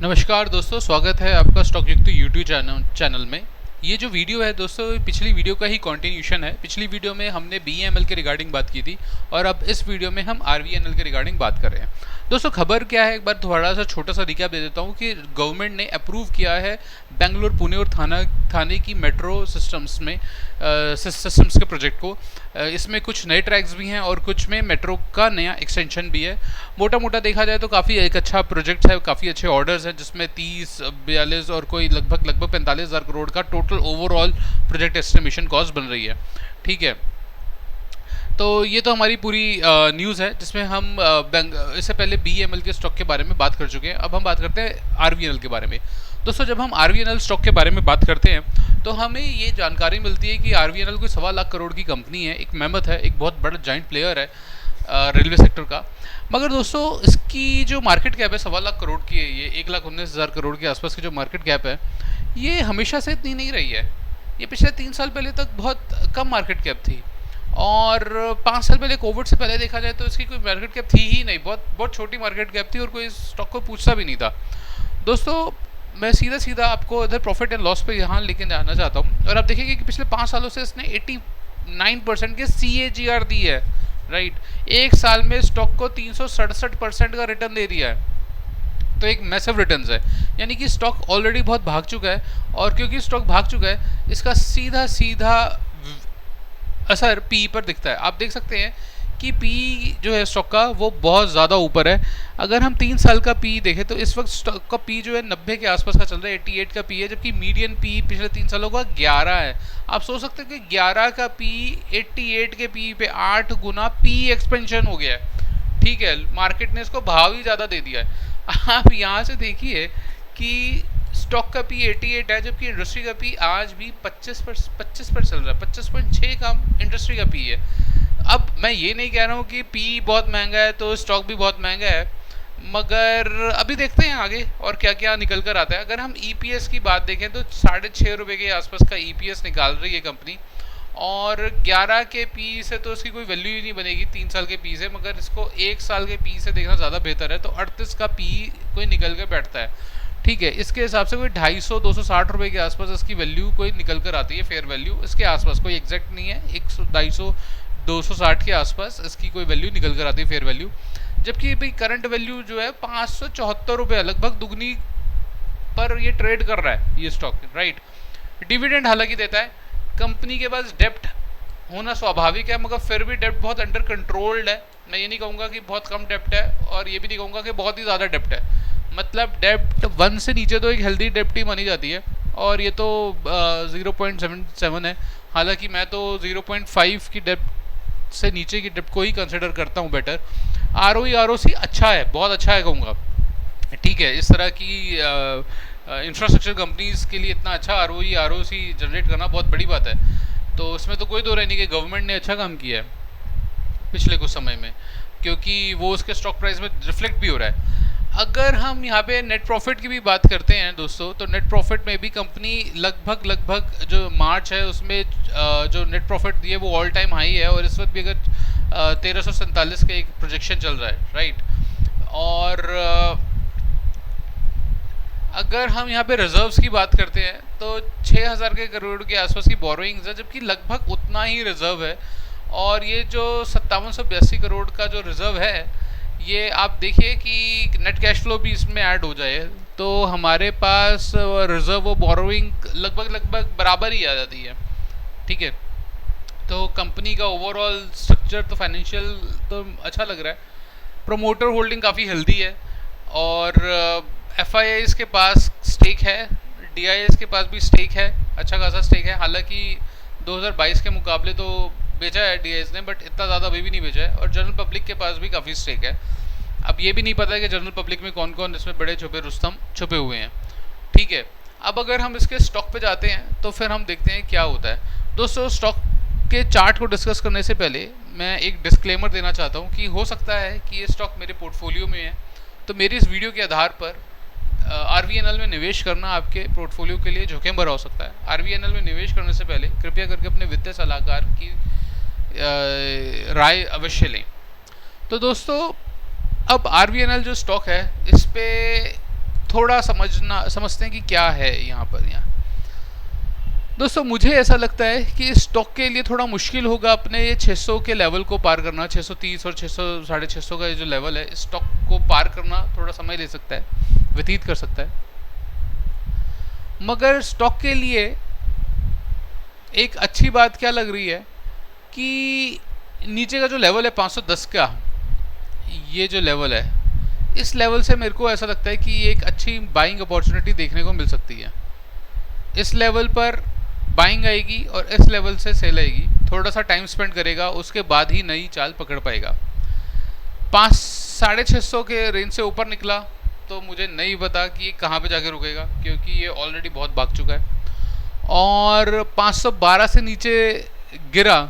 नमस्कार दोस्तों, स्वागत है आपका स्टॉक युक्त यूट्यूब चैनल में। ये जो वीडियो है दोस्तों, पिछली वीडियो का ही कंटिन्यूशन है। पिछली वीडियो में हमने BEML के रिगार्डिंग बात की थी और अब इस वीडियो में हम RVNL के रिगार्डिंग बात कर रहे हैं। दोस्तों खबर क्या है, एक बार थोड़ा सा छोटा सा रिकैप दे देता हूँ कि गवर्नमेंट ने अप्रूव किया है बेंगलुरु, पुणे और थाने की मेट्रो सिस्टम्स के प्रोजेक्ट को। इसमें कुछ नए ट्रैक्स भी हैं और कुछ में मेट्रो का नया एक्सटेंशन भी है। मोटा मोटा देखा जाए तो काफ़ी एक अच्छा प्रोजेक्ट है, काफ़ी अच्छे ऑर्डर्स हैं, जिसमें 30, 42 और कोई लगभग 45,000 करोड़ का total overall project estimation cost बन रही है। ठीक है, तो ये तो हमारी पूरी न्यूज़ है, जिसमें हम इससे पहले BEML के स्टॉक के बारे में बात कर चुके हैं। अब हम बात करते हैं RVNL के बारे में। दोस्तों जब हम RVNL स्टॉक के बारे में बात करते हैं तो हमें ये जानकारी मिलती है कि RVNL कोई 1.25 लाख करोड़ की कंपनी है, एक मेमथ है, एक बहुत बड़ा जॉइंट प्लेयर है रेलवे सेक्टर का। मगर दोस्तों इसकी जो मार्केट कैप है 1.25 लाख करोड़ की है, ये 1,19,000 करोड़ के आसपास की जो मार्केट कैप है, ये हमेशा से इतनी नहीं रही है। ये पिछले 3 साल पहले तक बहुत कम मार्केट कैप थी और 5 साल पहले कोविड से पहले देखा जाए तो इसकी कोई मार्केट कैप थी ही नहीं, बहुत बहुत छोटी मार्केट कैप थी और कोई स्टॉक को पूछता भी नहीं था। दोस्तों मैं सीधा सीधा आपको इधर प्रॉफिट एंड लॉस पे यहाँ लेके जाना चाहता हूँ और आप देखिए कि पिछले 5 सालों से इसने 89% के CAGR दी है। राइट, एक साल में स्टॉक को 367% का रिटर्न दे दिया है, तो एक मैसिव रिटर्न्स है। यानी कि स्टॉक ऑलरेडी बहुत भाग चुका है और क्योंकि स्टॉक भाग चुका है इसका सीधा सीधा असर पी पर दिखता है। आप देख सकते हैं कि पी जो है स्टॉक का वो बहुत ज़्यादा ऊपर है। अगर हम 3 साल का पी देखें तो इस वक्त स्टॉक का पी जो है 90 के आसपास का चल रहा है, 88 का पी है, जबकि मीडियन पी पिछले 3 सालों का 11 है। आप सोच सकते हैं कि 11 का पी 88 के पी पे 8 गुना पी एक्सपेंशन हो गया है। ठीक है, मार्केट ने इसको भाव ही ज़्यादा दे दिया है। आप यहाँ से देखिए कि स्टॉक का पी 88 है, जबकि इंडस्ट्री का पी आज भी 25 पर चल रहा है। 25.6 का इंडस्ट्री का पी है। अब मैं ये नहीं कह रहा हूँ कि पी बहुत महंगा है तो स्टॉक भी बहुत महंगा है, मगर अभी देखते हैं आगे और क्या क्या निकल कर आता है। अगर हम EPS की बात देखें तो 6.5 रुपये के आसपास का EPS निकाल रही है कंपनी और 11 के पी से तो इसकी कोई वैल्यू ही नहीं बनेगी 3 साल के पी से, मगर इसको 1 साल के पी से देखना ज़्यादा बेहतर है। तो 38 का पी कोई निकल कर बैठता है। ठीक है, इसके हिसाब से कोई 250-260 रुपये के आसपास इसकी वैल्यू कोई निकल कर आती है, फेयर वैल्यू इसके आसपास, कोई एग्जैक्ट नहीं है, 250-260 के आसपास इसकी कोई वैल्यू निकल कर आती है, फेयर वैल्यू। जबकि भाई करंट वैल्यू जो है 574 रुपये, लगभग दुगनी पर ये ट्रेड कर रहा है ये स्टॉक। राइट, डिविडेंड हालांकि देता है। कंपनी के पास डेप्ट होना स्वाभाविक है, मगर फिर भी डेप्ट बहुत अंडर कंट्रोल्ड है। मैं ये नहीं कहूँगा कि बहुत कम डेप्ट है और ये भी नहीं कहूँगा कि बहुत ही ज़्यादा डेप्ट है। मतलब डेप्ट 1 से नीचे तो एक हेल्दी डेप्ट ही मानी जाती है और ये तो 0.77 है। हालांकि मैं तो 0.5 की डेप्ट से नीचे की डेप्ट को ही कंसिडर करता हूँ बेटर। ROE ROC अच्छा है, बहुत अच्छा है कहूँगा। ठीक है, इस तरह की इंफ्रास्ट्रक्चर कंपनीज के लिए इतना अच्छा ROE ROC जनरेट करना बहुत बड़ी बात है। तो इसमें तो कोई दो रह नहीं कि गवर्नमेंट ने अच्छा काम किया है पिछले कुछ समय में, क्योंकि वो उसके स्टॉक प्राइस में रिफ्लेक्ट भी हो रहा है। अगर हम यहाँ पे नेट प्रॉफिट की भी बात करते हैं दोस्तों, तो नेट प्रॉफिट में भी कंपनी लगभग जो मार्च है उसमें जो नेट प्रॉफिट दिए वो ऑल टाइम हाई है और इस वक्त भी अगर 1347 का एक प्रोजेक्शन चल रहा है। राइट, और अगर हम यहाँ पे रिजर्व्स की बात करते हैं तो 6,000 के करोड़ के आसपास की बोरोइंग्स है, जबकि लगभग उतना ही रिजर्व है। और ये जो 5782 करोड़ का जो रिजर्व है, ये आप देखिए कि नेट कैश फ्लो भी इसमें ऐड हो जाए तो हमारे पास रिजर्व और बोरोइंग लगभग बराबर ही आ जाती है। ठीक है, तो कंपनी का ओवरऑल स्ट्रक्चर तो फाइनेंशियल तो अच्छा लग रहा है। प्रोमोटर होल्डिंग काफ़ी हेल्दी है और FIIs के पास स्टेक है, DIIs के पास भी स्टेक है, अच्छा खासा स्टेक है। हालांकि 2022 के मुकाबले तो बेचा है DIIs ने, बट इतना ज़्यादा अभी भी नहीं बेचा है। और जनरल पब्लिक के पास भी काफ़ी स्टेक है। अब ये भी नहीं पता है कि जनरल पब्लिक में कौन कौन इसमें बड़े छुपे रुस्तम छुपे हुए हैं। ठीक है, अब अगर हम इसके स्टॉक पे जाते हैं तो फिर हम देखते हैं क्या होता है। दोस्तों स्टॉक के चार्ट को डिस्कस करने से पहले मैं एक डिस्क्लेमर देना चाहता हूँ कि हो सकता है कि ये स्टॉक मेरे पोर्टफोलियो में है, तो मेरी इस वीडियो के आधार पर RVNL में निवेश करना आपके पोर्टफोलियो के लिए जोखिम भरा हो सकता है। RVNL में निवेश करने से पहले कृपया करके अपने वित्तीय सलाहकार की राय अवश्य लें। तो दोस्तों अब RVNL जो स्टॉक है इस पे थोड़ा समझते हैं कि क्या है यहाँ पर। दोस्तों मुझे ऐसा लगता है कि स्टॉक के लिए थोड़ा मुश्किल होगा अपने ये 600 के लेवल को पार करना। 630 और 600 650 का जो लेवल है, स्टॉक को पार करना थोड़ा समय ले सकता है, व्यतीत कर सकता है। मगर स्टॉक के लिए एक अच्छी बात क्या लग रही है कि नीचे का जो लेवल है 510 का, ये जो लेवल है, इस लेवल से मेरे को ऐसा लगता है कि एक अच्छी बाइंग अपॉर्चुनिटी देखने को मिल सकती है। इस लेवल पर बाइंग आएगी और इस लेवल से सेल आएगी। थोड़ा सा टाइम स्पेंड करेगा, उसके बाद ही नई चाल पकड़ पाएगा। 500-650 के रेंज से ऊपर निकला तो मुझे नहीं पता कि ये कहाँ पे जाके रुकेगा, क्योंकि ये ऑलरेडी बहुत भाग चुका है। और 512 से नीचे गिरा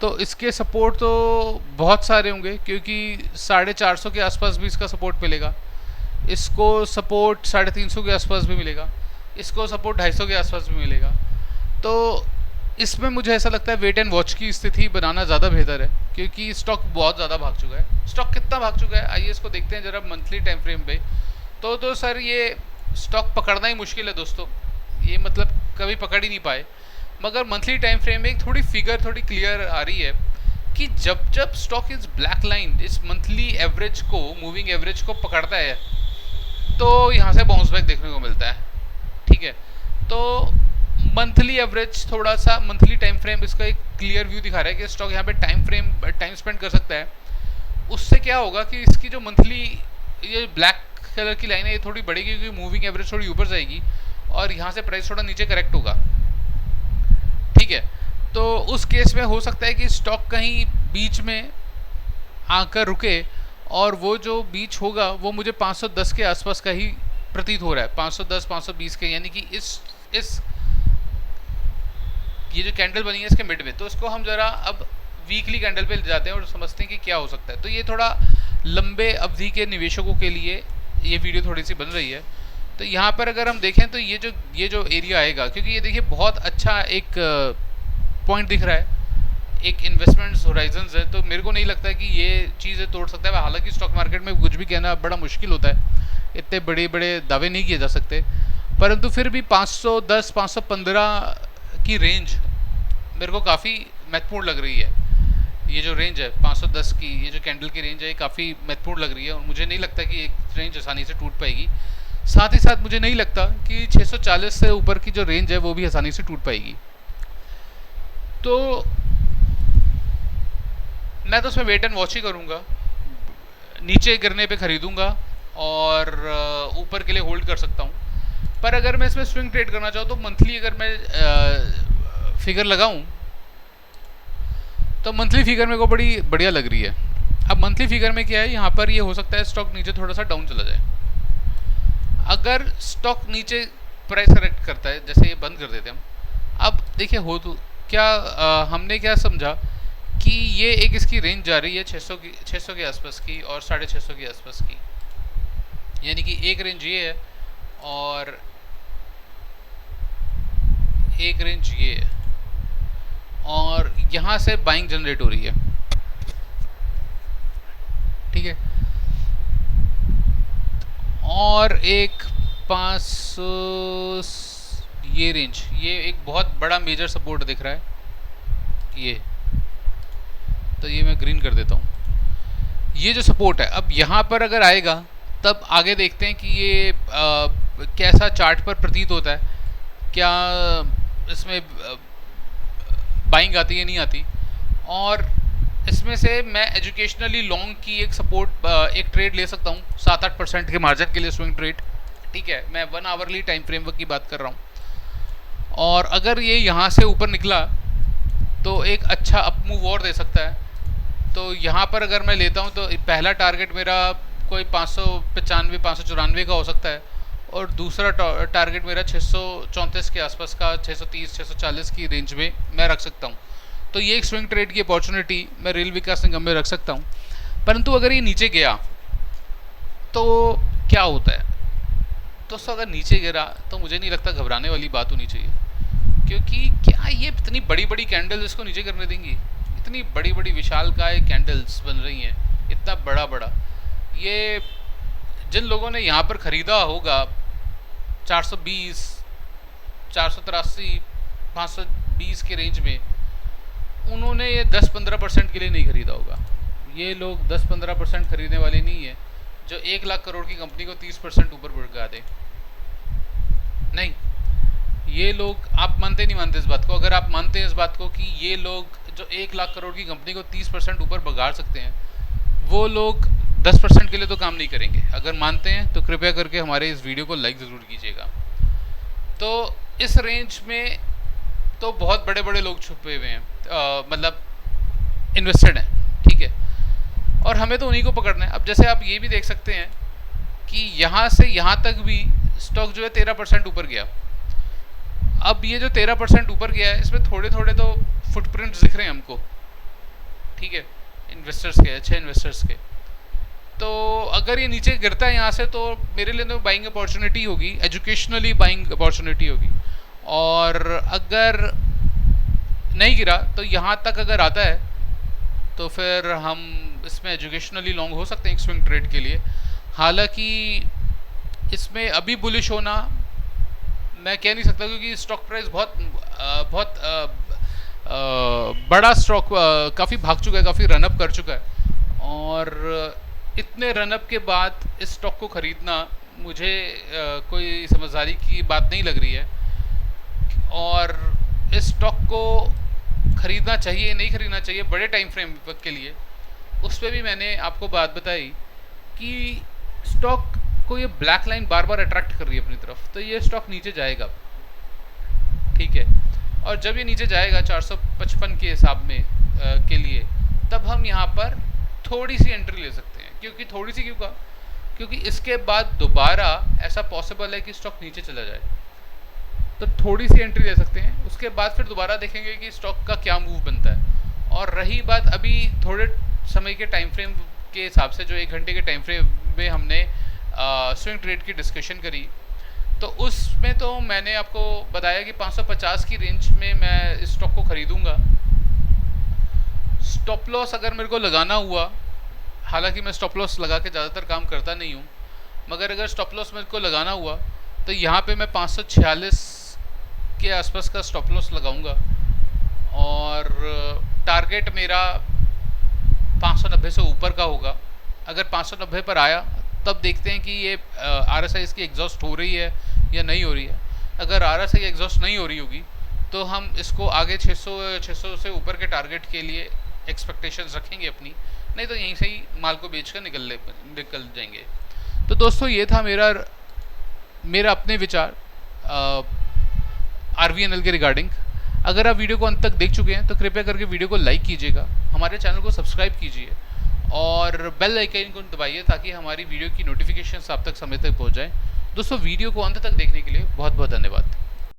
तो इसके सपोर्ट तो बहुत सारे होंगे, क्योंकि 450 के आसपास भी इसका सपोर्ट मिलेगा, इसको सपोर्ट 350 के आसपास भी मिलेगा, इसको सपोर्ट 250 के आसपास भी मिलेगा। तो इसमें मुझे ऐसा लगता है वेट एंड वॉच की स्थिति बनाना ज़्यादा बेहतर है, क्योंकि स्टॉक बहुत ज़्यादा भाग चुका है। स्टॉक कितना भाग चुका है आइए इसको देखते हैं ज़रा मंथली टाइम फ्रेम पे। तो सर ये स्टॉक पकड़ना ही मुश्किल है दोस्तों, ये मतलब कभी पकड़ ही नहीं पाए। मगर मंथली टाइम फ्रेम में एक थोड़ी फिगर थोड़ी क्लियर आ रही है कि जब जब स्टॉक इस ब्लैक लाइन, इस मंथली एवरेज को, मूविंग एवरेज को पकड़ता है तो यहाँ से बाउंस बैक देखने को मिलता है। ठीक है, तो मंथली एवरेज, थोड़ा सा मंथली टाइम फ्रेम इसका एक क्लियर व्यू दिखा रहा है कि स्टॉक यहाँ पे टाइम स्पेंड कर सकता है। उससे क्या होगा कि इसकी जो मंथली ये ब्लैक कलर की लाइन है ये थोड़ी बढ़ेगी, क्योंकि मूविंग एवरेज थोड़ी ऊपर जाएगी और यहाँ से प्राइस थोड़ा नीचे करेक्ट होगा। ठीक है, तो उस केस में हो सकता है कि स्टॉक कहीं बीच में आकर रुके, और वो जो बीच होगा वो मुझे 510 के आसपास का ही प्रतीत हो रहा है, 510 520 के, यानी कि इस ये जो कैंडल बनी है इसके मिड में। तो इसको हम जरा अब वीकली कैंडल पे ले जाते हैं और समझते हैं कि क्या हो सकता है। तो ये थोड़ा लंबे अवधि के निवेशकों के लिए ये वीडियो थोड़ी सी बन रही है। तो यहाँ पर अगर हम देखें तो ये जो एरिया आएगा, क्योंकि ये देखिए बहुत अच्छा एक पॉइंट दिख रहा है, एक इन्वेस्टमेंट होराइजन्स है, तो मेरे को नहीं लगता कि ये चीज़ें तोड़ सकता है। हालांकि स्टॉक मार्केट में कुछ भी कहना बड़ा मुश्किल होता है, इतने बड़े बड़े दावे नहीं किए जा सकते, परंतु फिर भी 510 515 की रेंज मेरे को काफ़ी महत्वपूर्ण लग रही है। ये जो रेंज है 510 की, ये जो कैंडल की रेंज है, ये काफ़ी महत्वपूर्ण लग रही है और मुझे नहीं लगता कि एक रेंज आसानी से टूट पाएगी। साथ ही साथ मुझे नहीं लगता कि 640 से ऊपर की जो रेंज है वो भी आसानी से टूट पाएगी। तो मैं तो उसमें वेट एंड वॉच ही करूँगा, नीचे गिरने पे खरीदूंगा और ऊपर के लिए होल्ड कर सकता हूँ। पर अगर मैं इसमें स्विंग ट्रेड करना चाहूँ तो मंथली अगर मैं फिगर लगाऊं तो मंथली फिगर मेरे को बड़ी बढ़िया लग रही है। अब मंथली फिगर में क्या है, यहाँ पर ये हो सकता है स्टॉक नीचे थोड़ा सा डाउन चला जाए। अगर स्टॉक नीचे प्राइस करेक्ट करता है, जैसे ये बंद कर देते हम, अब देखिए हो तो क्या हमने क्या समझा कि ये एक इसकी रेंज जा रही है 600 के आसपास की और 650 के आसपास की, यानी कि एक रेंज ये है और एक रेंज ये है, और यहाँ से बाइंग जनरेट हो रही है। ठीक है, और एक 500 ये रेंज, ये एक बहुत बड़ा मेजर सपोर्ट दिख रहा है ये, तो ये मैं ग्रीन कर देता हूँ। ये जो सपोर्ट है अब यहाँ पर अगर आएगा तब आगे देखते हैं कि ये कैसा चार्ट पर प्रतीत होता है, क्या इसमें बाइंग आती है नहीं आती। और इसमें से मैं एजुकेशनली लॉन्ग की एक सपोर्ट एक ट्रेड ले सकता हूँ 7-8% के मार्जिन के लिए, स्विंग ट्रेड। ठीक है, मैं 1 आवरली टाइम फ्रेमवर्क की बात कर रहा हूँ। और अगर ये यहाँ से ऊपर निकला तो एक अच्छा अप मूव और दे सकता है। तो यहाँ पर अगर मैं लेता हूँ तो पहला टारगेट मेरा कोई 595 594 का हो सकता है, और दूसरा टारगेट मेरा 634 के आसपास का, 630 640 की रेंज में मैं रख सकता हूँ। तो ये एक स्विंग ट्रेड की अपॉर्चुनिटी मैं रेल विकास निगम में रख सकता हूँ। परंतु अगर ये नीचे गया तो क्या होता है, तो अगर नीचे गिरा तो मुझे नहीं लगता घबराने वाली बात होनी चाहिए, क्योंकि क्या ये इतनी बड़ी बड़ी कैंडल इसको नीचे करने देंगी? इतनी बड़ी बड़ी विशालकाय कैंडल्स बन रही हैं, इतना बड़ा बड़ा, ये जिन लोगों ने यहाँ पर ख़रीदा होगा 420, 483, 520 के रेंज में, उन्होंने ये 10-15% के लिए नहीं ख़रीदा होगा। ये लोग 10-15% खरीदने वाले नहीं है जो 1 लाख करोड़ की कंपनी को 30% ऊपर बढ़ा दे। नहीं, ये लोग, आप मानते नहीं मानते इस बात को? अगर आप मानते हैं इस बात को कि ये लोग जो 1 लाख करोड़ की कंपनी को 30% ऊपर बढ़ा सकते हैं, वो लोग 10% के लिए तो काम नहीं करेंगे। अगर मानते हैं तो कृपया करके हमारे इस वीडियो को लाइक ज़रूर कीजिएगा। तो इस रेंज में तो बहुत बड़े बड़े लोग छुपे हुए हैं, मतलब इन्वेस्टेड हैं, ठीक है, और हमें तो उन्हीं को पकड़ना है। अब जैसे आप ये भी देख सकते हैं कि यहाँ से यहाँ तक भी स्टॉक जो है 13% ऊपर गया। अब ये जो 13% ऊपर गया है, इसमें थोड़े थोड़े तो फुटप्रिंट्स दिख रहे हैं हमको, ठीक है, इन्वेस्टर्स के, अच्छे इन्वेस्टर्स के। तो अगर ये नीचे गिरता है यहाँ से, तो मेरे लिए तो बाइंग अपॉर्चुनिटी होगी, एजुकेशनली बाइंग अपॉर्चुनिटी होगी। और अगर नहीं गिरा तो यहाँ तक अगर आता है तो फिर हम इसमें एजुकेशनली लॉन्ग हो सकते हैं एक स्विंग ट्रेड के लिए। हालांकि इसमें अभी बुलिश होना मैं कह नहीं सकता, क्योंकि स्टॉक प्राइस बहुत बड़ा स्टॉक काफ़ी भाग चुका है, काफ़ी रनअप कर चुका है, और इतने रनअप के बाद इस स्टॉक को ख़रीदना मुझे कोई समझदारी की बात नहीं लग रही है। और इस स्टॉक को ख़रीदना चाहिए नहीं ख़रीदना चाहिए बड़े टाइम फ्रेम के लिए, उस पर भी मैंने आपको बात बताई कि स्टॉक को ये ब्लैक लाइन बार बार अट्रैक्ट कर रही है अपनी तरफ, तो ये स्टॉक नीचे जाएगा, ठीक है। और जब ये नीचे जाएगा 455 के हिसाब में के लिए, तब हम यहाँ पर थोड़ी सी एंट्री ले सकते हैं। क्योंकि थोड़ी सी क्यों कहा? क्योंकि इसके बाद दोबारा ऐसा पॉसिबल है कि स्टॉक नीचे चला जाए, तो थोड़ी सी एंट्री ले सकते हैं। उसके बाद फिर दोबारा देखेंगे कि स्टॉक का क्या मूव बनता है। और रही बात अभी थोड़े समय के टाइम फ्रेम के हिसाब से, जो 1 घंटे के टाइम फ्रेम में हमने स्विंग ट्रेड की डिस्कशन करी, तो उसमें तो मैंने आपको बताया कि 550 की रेंज में मैं इस स्टॉक को ख़रीदूँगा। स्टॉप लॉस अगर मेरे को लगाना हुआ, हालांकि मैं स्टॉप लॉस लगा के ज़्यादातर काम करता नहीं हूँ, मगर अगर स्टॉप लॉस मेरे को लगाना हुआ तो यहाँ पे मैं 546 के आसपास का स्टॉप लॉस लगाऊंगा, और टारगेट मेरा 590 से ऊपर का होगा। अगर 590 पर आया तब देखते हैं कि ये RSI इसकी एग्जॉस्ट हो रही है या नहीं हो रही है। अगर RSI एग्जॉस्ट नहीं हो रही होगी तो हम इसको आगे 600 से ऊपर के टारगेट के लिए एक्सपेक्टेशंस रखेंगे अपनी, नहीं तो यहीं से ही माल को बेचकर निकल जाएंगे। तो दोस्तों, ये था मेरा अपने विचार RVNL के रिगार्डिंग। अगर आप वीडियो को अंत तक देख चुके हैं तो कृपया करके वीडियो को लाइक कीजिएगा, हमारे चैनल को सब्सक्राइब कीजिए और बेल आइकन को दबाइए ताकि हमारी वीडियो की नोटिफिकेशंस आप तक समय तक पहुंच जाए। दोस्तों, वीडियो को अंत तक देखने के लिए बहुत बहुत धन्यवाद।